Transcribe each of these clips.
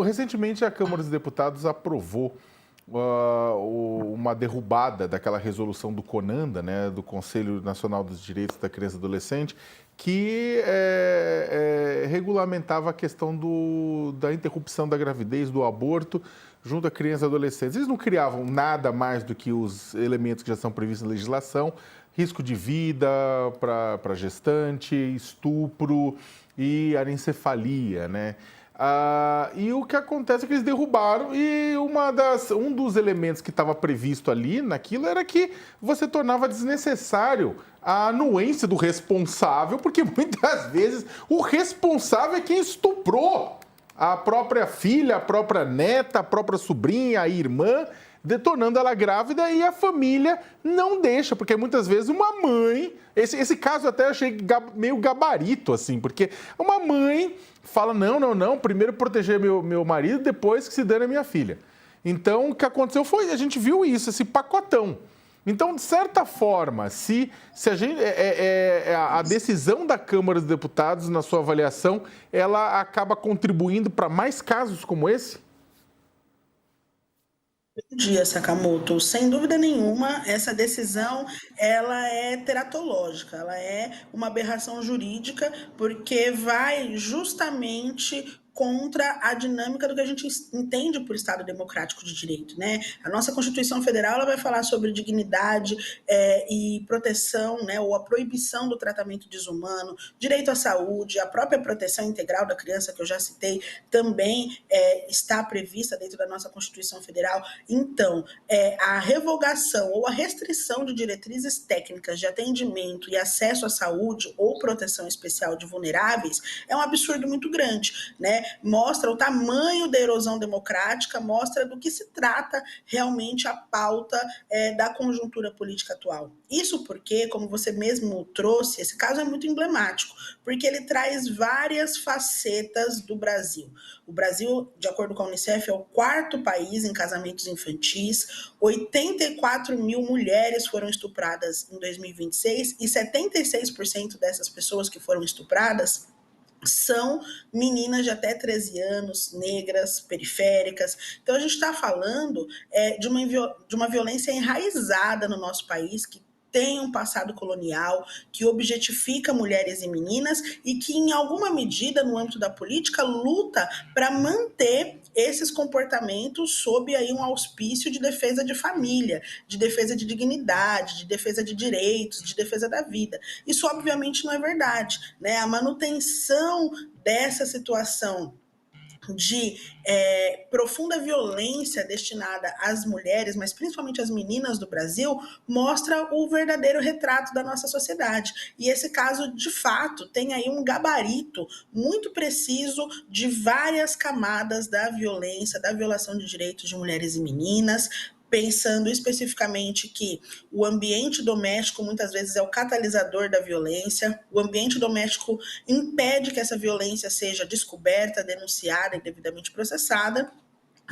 Recentemente, a Câmara dos Deputados aprovou uma derrubada daquela resolução do CONANDA, né, do Conselho Nacional dos Direitos da Criança e do Adolescente, que regulamentava a questão da interrupção da gravidez, do aborto, junto a crianças e adolescentes. Eles não criavam nada mais do que os elementos que já são previstos na legislação: risco de vida para gestante, estupro e anencefalia, né? E o que acontece é que eles derrubaram, e um dos elementos que estava previsto ali naquilo era que você tornava desnecessário a anuência do responsável, porque muitas vezes o responsável é quem estuprou a própria filha, a própria neta, a própria sobrinha, a irmã, tornando ela grávida, e a família não deixa, porque muitas vezes uma mãe... Esse caso até eu achei meio gabarito, assim, porque uma mãe fala, não, primeiro proteger meu marido, depois que se dane a minha filha. Então, o que aconteceu foi, a gente viu isso, esse pacotão. Então, de certa forma, se a decisão da Câmara dos Deputados, na sua avaliação, ela acaba contribuindo para mais casos como esse? Bom dia, Sakamoto. Sem dúvida nenhuma, essa decisão ela é teratológica, ela é uma aberração jurídica, porque vai justamente contra a dinâmica do que a gente entende por Estado democrático de direito, né? A nossa Constituição Federal ela vai falar sobre dignidade e proteção, né, ou a proibição do tratamento desumano, direito à saúde, a própria proteção integral da criança, que eu já citei, também está prevista dentro da nossa Constituição Federal. Então, a revogação ou a restrição de diretrizes técnicas de atendimento e acesso à saúde ou proteção especial de vulneráveis é um absurdo muito grande, né? Mostra o tamanho da erosão democrática, mostra do que se trata realmente a pauta da conjuntura política atual. Isso porque, como você mesmo trouxe, esse caso é muito emblemático, porque ele traz várias facetas do Brasil. O Brasil, de acordo com a Unicef, é o quarto país em casamentos infantis, 84 mil mulheres foram estupradas em 2026 e 76% dessas pessoas que foram estupradas são meninas de até 13 anos, negras, periféricas. Então, a gente está falando de uma violência enraizada no nosso país, que tem um passado colonial, que objetifica mulheres e meninas e que, em alguma medida, no âmbito da política, luta para manter esses comportamentos sob aí um auspício de defesa de família, de defesa de dignidade, de defesa de direitos, de defesa da vida. Isso, obviamente, não é verdade, né? A manutenção dessa situação de profunda violência destinada às mulheres, mas principalmente às meninas do Brasil, mostra o verdadeiro retrato da nossa sociedade. E esse caso, de fato, tem aí um gabarito muito preciso de várias camadas da violência, da violação de direitos de mulheres e meninas, pensando especificamente que o ambiente doméstico muitas vezes é o catalisador da violência, o ambiente doméstico impede que essa violência seja descoberta, denunciada e devidamente processada,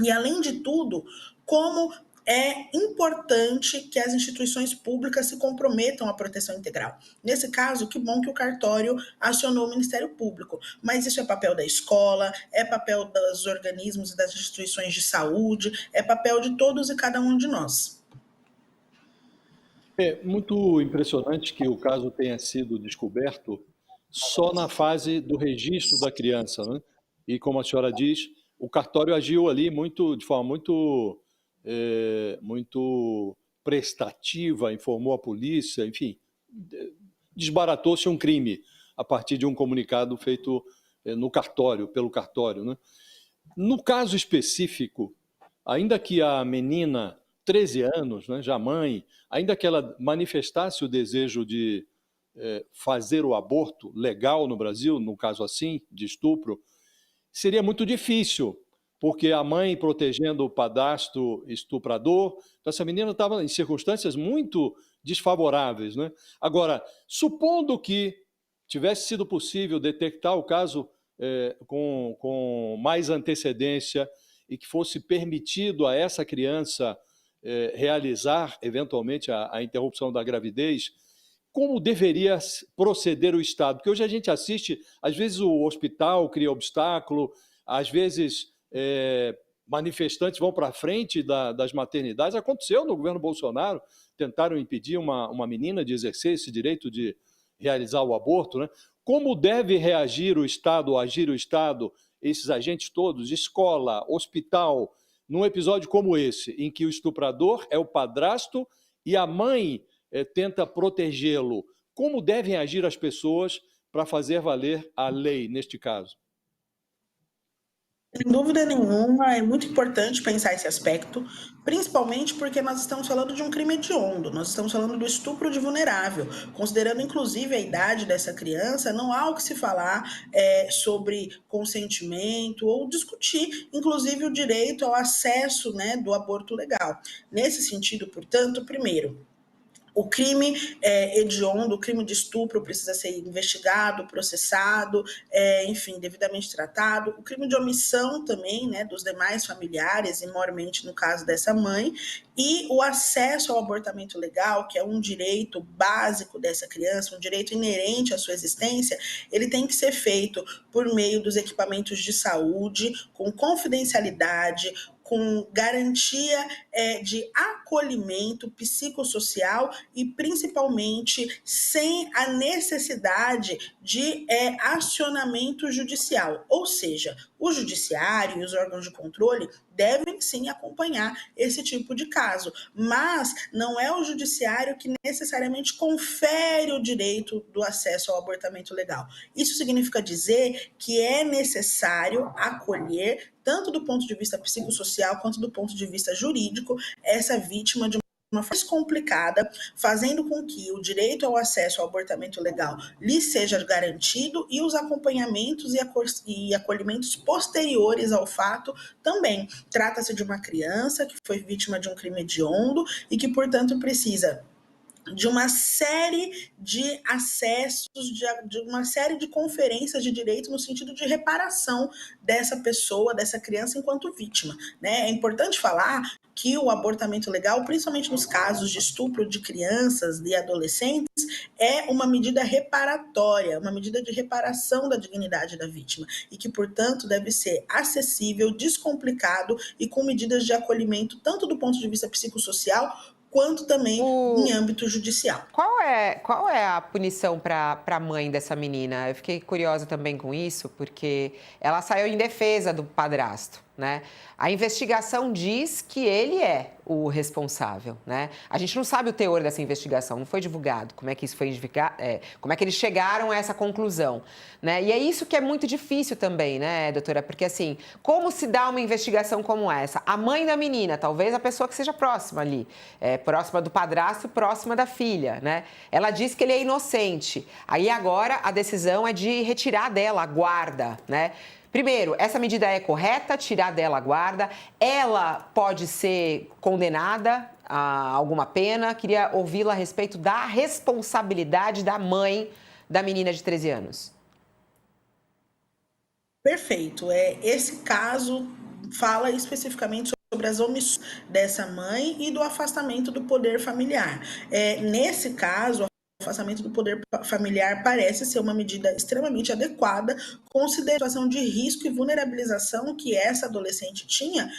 e além de tudo, como é importante que as instituições públicas se comprometam à proteção integral. Nesse caso, que bom que o cartório acionou o Ministério Público, mas isso é papel da escola, é papel dos organismos e das instituições de saúde, é papel de todos e cada um de nós. É muito impressionante que o caso tenha sido descoberto só na fase do registro da criança, né? E como a senhora diz, o cartório agiu ali de forma muito prestativa, informou a polícia, enfim, desbaratou-se um crime a partir de um comunicado feito no cartório, pelo cartório, né? No caso específico, ainda que a menina, 13 anos, né, já mãe, ainda que ela manifestasse o desejo de fazer o aborto legal no Brasil, no caso assim, de estupro, seria muito difícil, porque a mãe protegendo o padrasto estuprador, então essa menina estava em circunstâncias muito desfavoráveis, né? Agora, supondo que tivesse sido possível detectar o caso com mais antecedência e que fosse permitido a essa criança realizar, eventualmente, a interrupção da gravidez, como deveria proceder o Estado? Porque hoje a gente assiste, às vezes o hospital cria obstáculo, às vezes manifestantes vão para frente das maternidades. Aconteceu no governo Bolsonaro, tentaram impedir uma menina de exercer esse direito de realizar o aborto, né? Como deve reagir o Estado, agir o Estado, esses agentes todos, escola, hospital, num episódio como esse, em que o estuprador é o padrasto e a mãe tenta protegê-lo? Como devem agir as pessoas para fazer valer a lei neste caso? Sem dúvida nenhuma, é muito importante pensar esse aspecto, principalmente porque nós estamos falando de um crime hediondo, nós estamos falando do estupro de vulnerável. Considerando inclusive a idade dessa criança, não há o que se falar sobre consentimento ou discutir, inclusive, o direito ao acesso, né, do aborto legal. Nesse sentido, portanto, primeiro, o crime hediondo, o crime de estupro precisa ser investigado, processado, enfim, devidamente tratado. O crime de omissão também, né, dos demais familiares, e maiormente no caso dessa mãe. E o acesso ao abortamento legal, que é um direito básico dessa criança, um direito inerente à sua existência, ele tem que ser feito por meio dos equipamentos de saúde, com confidencialidade, com garantia de acolhimento psicossocial e, principalmente, sem a necessidade de acionamento judicial. Ou seja, o judiciário e os órgãos de controle devem sim acompanhar esse tipo de caso, mas não é o judiciário que necessariamente confere o direito do acesso ao abortamento legal. Isso significa dizer que é necessário acolher, tanto do ponto de vista psicossocial quanto do ponto de vista jurídico, essa vítima de uma forma mais complicada, fazendo com que o direito ao acesso ao abortamento legal lhe seja garantido e os acompanhamentos e acolhimentos posteriores ao fato também. Trata-se de uma criança que foi vítima de um crime hediondo e que, portanto, precisa de uma série de acessos, de uma série de conferências de direito no sentido de reparação dessa pessoa, dessa criança enquanto vítima, né? É importante falar que o abortamento legal, principalmente nos casos de estupro de crianças e adolescentes, é uma medida reparatória, uma medida de reparação da dignidade da vítima e que, portanto, deve ser acessível, descomplicado e com medidas de acolhimento, tanto do ponto de vista psicossocial, quanto também em âmbito judicial. Qual é a punição para a mãe dessa menina? Eu fiquei curiosa também com isso, porque ela saiu em defesa do padrasto, né? A investigação diz que ele é o responsável, né? A gente não sabe o teor dessa investigação, não foi divulgado, como é que isso foi divulgado, como é que eles chegaram a essa conclusão, né? E é isso que é muito difícil também, né, doutora? Porque assim, como se dá uma investigação como essa? A mãe da menina, talvez a pessoa que seja próxima ali, próxima do padrasto, próxima da filha, né? Ela diz que ele é inocente. Aí agora a decisão é de retirar dela a guarda, né? Primeiro, essa medida é correta, tirar dela a guarda? Ela pode ser condenada a alguma pena? Queria ouvi-la a respeito da responsabilidade da mãe da menina de 13 anos. Perfeito. Esse caso fala especificamente sobre as omissões dessa mãe e do afastamento do poder familiar. Nesse caso, o afastamento do poder familiar parece ser uma medida extremamente adequada, considerando a situação de risco e vulnerabilização que essa adolescente tinha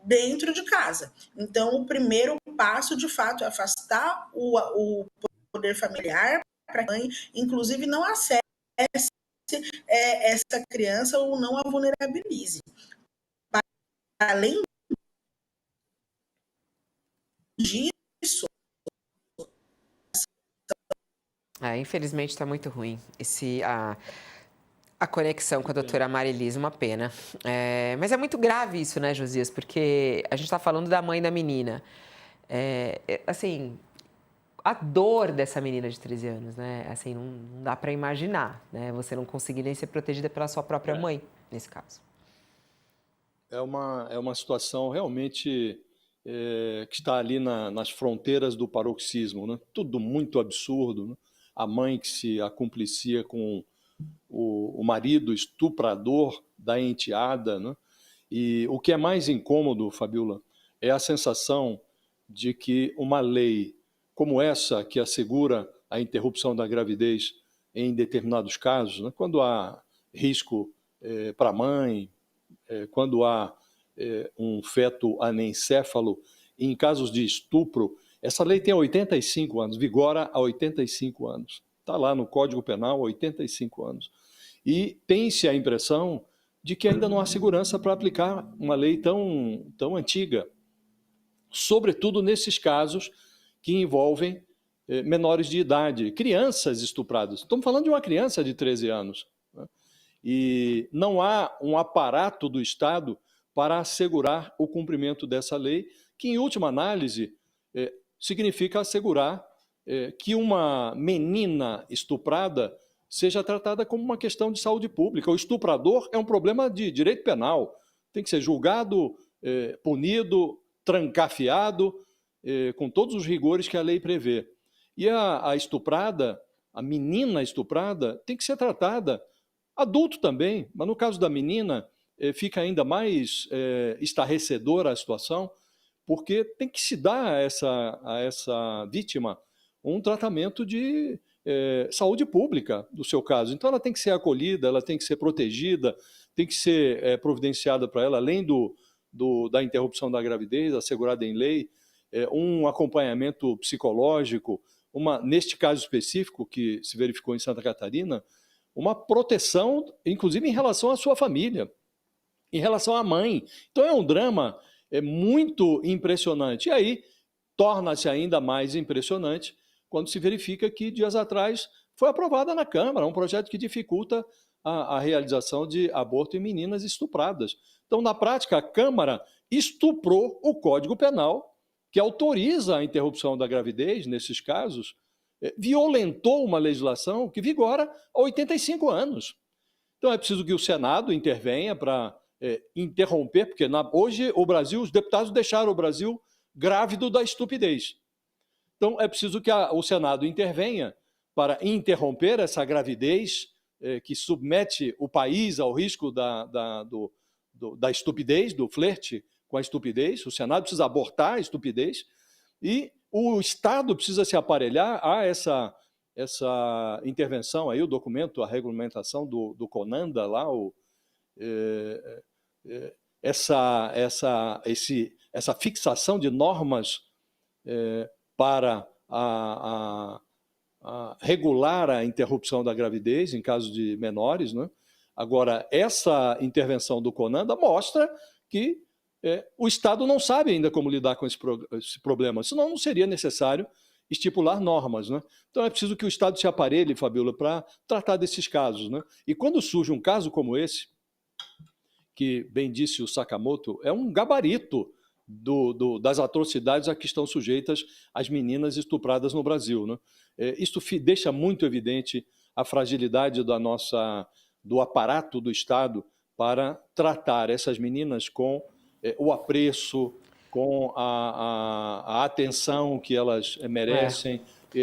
dentro de casa. Então, o primeiro passo, de fato, é afastar o poder familiar para que a mãe, inclusive, não acesse essa criança ou não a vulnerabilize. Além disso, infelizmente está muito ruim a conexão com a doutora Marilisa, uma pena. Mas é muito grave isso, né, Josias? Porque a gente está falando da mãe da menina. Assim, a dor dessa menina de 13 anos, né? Assim, não dá para imaginar, né? Você não conseguir nem ser protegida pela sua própria mãe, nesse caso. É uma situação realmente que está ali nas fronteiras do paroxismo, né? Tudo muito absurdo, né? A mãe que se acumplicia com o marido estuprador da enteada, né? E o que é mais incômodo, Fabiola, é a sensação de que uma lei como essa, que assegura a interrupção da gravidez em determinados casos, né? Quando há risco para a mãe, quando há um feto anencéfalo em casos de estupro, essa lei tem 85 anos, vigora há 85 anos. Está lá no Código Penal há 85 anos. E tem-se a impressão de que ainda não há segurança para aplicar uma lei tão antiga, sobretudo nesses casos que envolvem menores de idade, crianças estupradas. Estamos falando de uma criança de 13 anos. Né? E não há um aparato do Estado para assegurar o cumprimento dessa lei, que, em última análise, significa assegurar que uma menina estuprada seja tratada como uma questão de saúde pública. O estuprador é um problema de direito penal, tem que ser julgado, punido, trancafiado, com todos os rigores que a lei prevê. E a estuprada, a menina estuprada, tem que ser tratada, adulto também, mas no caso da menina, fica ainda mais estarrecedora a situação, porque tem que se dar a essa vítima um tratamento de saúde pública, do seu caso. Então, ela tem que ser acolhida, ela tem que ser protegida, tem que ser providenciada para ela, além da interrupção da gravidez, assegurada em lei, um acompanhamento psicológico, neste caso específico, que se verificou em Santa Catarina, uma proteção, inclusive em relação à sua família, em relação à mãe. Então, é um drama muito impressionante. E aí, torna-se ainda mais impressionante quando se verifica que, dias atrás, foi aprovada na Câmara um projeto que dificulta a realização de aborto em meninas estupradas. Então, na prática, a Câmara estuprou o Código Penal, que autoriza a interrupção da gravidez, nesses casos, violentou uma legislação que vigora há 85 anos. Então, é preciso que o Senado intervenha para interromper, porque hoje os deputados deixaram o Brasil grávido da estupidez. Então, é preciso que o Senado intervenha para interromper essa gravidez que submete o país ao risco da estupidez, do flerte com a estupidez. O Senado precisa abortar a estupidez e o Estado precisa se aparelhar a essa intervenção, aí, o documento, a regulamentação do CONANDA, lá, essa fixação de normas para regular a interrupção da gravidez em caso de menores, né? Agora, essa intervenção do CONANDA mostra que o Estado não sabe ainda como lidar com esse problema, senão não seria necessário estipular normas, né? Então é preciso que o Estado se aparelhe, Fabíola, para tratar desses casos, né? E quando surge um caso como esse, que bem disse o Sakamoto, é um gabarito das atrocidades a que estão sujeitas as meninas estupradas no Brasil, né? Isso deixa muito evidente a fragilidade do aparato do Estado para tratar essas meninas com o apreço, com a atenção que elas merecem.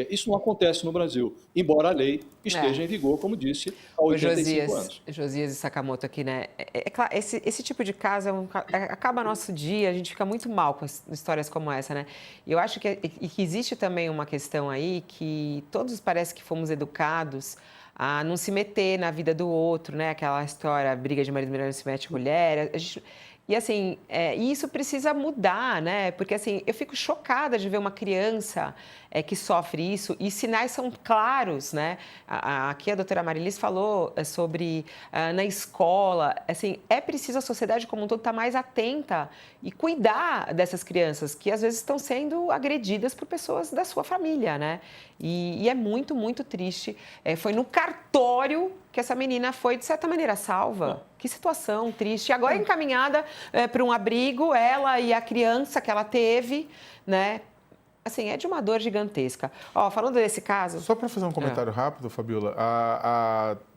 Isso não acontece no Brasil, embora a lei esteja em vigor, como disse, há 85 anos. Josias e Sakamoto aqui, né? Claro, esse tipo de caso acaba nosso dia, a gente fica muito mal com histórias como essa, né? E eu acho que existe também uma questão aí que todos parece que fomos educados a não se meter na vida do outro, né? Aquela história, briga de marido, mulher não se mete mulher. E assim, isso precisa mudar, né? Porque assim, eu fico chocada de ver uma criança que sofre isso e sinais são claros, né? Aqui a doutora Marilis falou sobre na escola, assim, é preciso a sociedade como um todo estar mais atenta e cuidar dessas crianças que às vezes estão sendo agredidas por pessoas da sua família, né? E é muito, muito triste. Foi no cartório que essa menina foi, de certa maneira, salva. Que situação triste. Agora é encaminhada para um abrigo, ela e a criança que ela teve, né? Assim, é de uma dor gigantesca. Falando desse caso... Só para fazer um comentário rápido, Fabíola,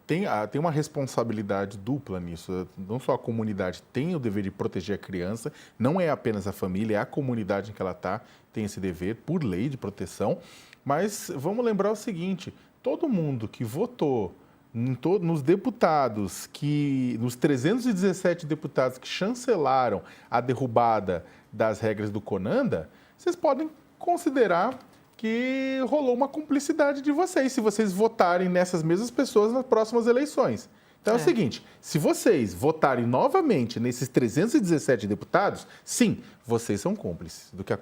tem uma responsabilidade dupla nisso. Não só a comunidade tem o dever de proteger a criança, não é apenas a família, é a comunidade em que ela está, tem esse dever, por lei de proteção. Mas vamos lembrar o seguinte, todo mundo que votou nos deputados, nos 317 deputados que chancelaram a derrubada das regras do CONANDA, vocês podem considerar que rolou uma cumplicidade de vocês, se vocês votarem nessas mesmas pessoas nas próximas eleições. Então é o seguinte, se vocês votarem novamente nesses 317 deputados, sim, vocês são cúmplices do que aconteceu.